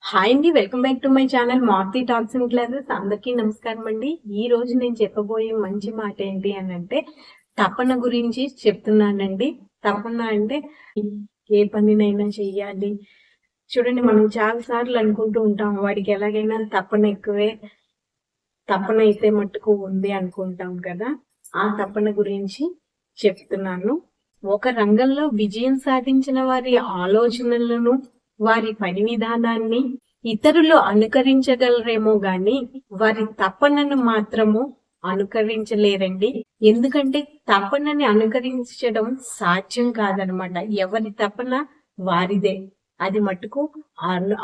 Hi అండి, welcome back to my channel Maruthi talks and classes. అందరికీ నమస్కారం అండి. ఈ రోజు నేను చెప్పబోయే మంచి మాట ఏంటి అని అంటే తపన గురించి చెప్తున్నానండి. తపన అంటే ఏ పనినైనా చెయ్యాలి. చూడండి, మనం చాలా సార్లు అనుకుంటూ ఉంటాం వాడికి ఎలాగైనా తపన ఎక్కువే, తపన అయితే మట్టుకు ఉంది అనుకుంటాం కదా. ఆ తపన గురించి చెప్తున్నాను. ఒక రంగంలో విజయం సాధించిన వారి ఆలోచనలను, వారి పని విధానాన్ని ఇతరులు అనుకరించగలరేమో గాని వారి తపనను మాత్రము అనుకరించలేరండి. ఎందుకంటే తపనని అనుకరించడం సాధ్యం కాదనమాట. ఎవరి తపన వారిదే. అది మట్టుకు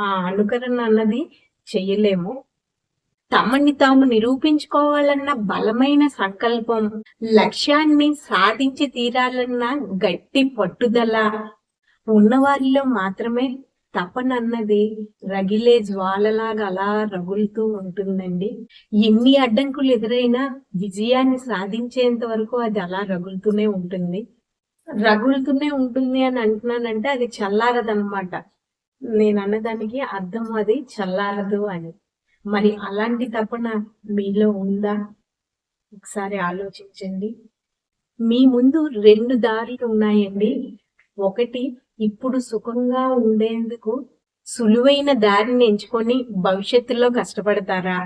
ఆ అనుకరణ అన్నది చెయ్యలేము. తమని తాము నిరూపించుకోవాలన్న బలమైన సంకల్పం, లక్ష్యాన్ని సాధించి తీరాలన్న గట్టి పట్టుదల ఉన్నవారిలో మాత్రమే తపన అన్నది రగిలే జ్వాలలాగా అలా రగులుతూ ఉంటుందండి. ఎన్ని అడ్డంకులు ఎదురైనా విజయాన్ని సాధించేంత వరకు అది అలా రగులుతూనే ఉంటుంది. అని అంటున్నానంటే అది చల్లారదనమాట. నేను అన్నదానికి అర్థం అది చల్లారదు అని. మరి అలాంటి తపన మీలో ఉందా? ఒకసారి ఆలోచించండి. మీ ముందు 2 దారులు ఉన్నాయండి. ఒకటి, ఇప్పుడు సుఖంగా ఉండేందుకు సులువైన దారిని ఎంచుకొని భవిష్యత్తులో కష్టపడతారా,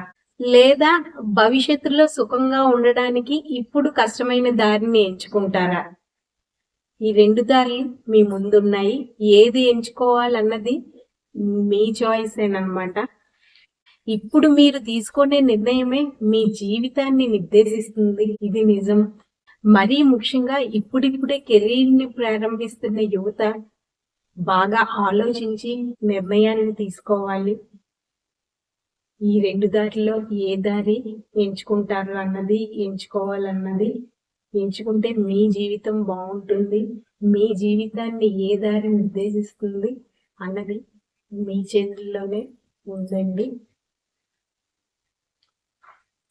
లేదా భవిష్యత్తులో సుఖంగా ఉండడానికి ఇప్పుడు కష్టమైన దారిని ఎంచుకుంటారా? ఈ 2 దారులు మీ ముందున్నాయి. ఏది ఎంచుకోవాలన్నది మీ చాయిస్ ఏనమాట. ఇప్పుడు మీరు తీసుకునే నిర్ణయమే మీ జీవితాన్ని నిర్దేశిస్తుంది. ఇది నిజం. మరీ ముఖ్యంగా ఇప్పుడిప్పుడే కెరీర్ని ప్రారంభిస్తున్న యువత బాగా ఆలోచించి నిర్ణయాన్ని తీసుకోవాలి. ఈ 2 దారిలో ఏ దారి ఎంచుకుంటారు అన్నది, ఎంచుకోవాలన్నది ఎంచుకుంటే మీ జీవితం బాగుంటుంది. మీ జీవితాన్ని ఏ దారి నిర్దేశిస్తుంది అన్నది మీ చేతుల్లోనే ఉందండి.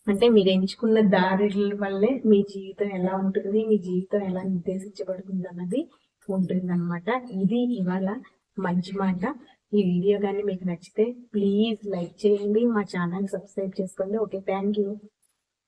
అంటే మీరు ఎంచుకున్న దారుల వల్లే మీ జీవితం ఎలా ఉంటుంది, మీ జీవితం ఎలా నిర్దేశించబడుతుంది అన్నది ఉంటుందన్నమాట. ఇది ఇవాళ మంచి మాట. ఈ వీడియో కానీ మీకు నచ్చితే ప్లీజ్ లైక్ చేయండి, మా ఛానల్ సబ్స్క్రైబ్ చేసుకోండి. Okay, thank you.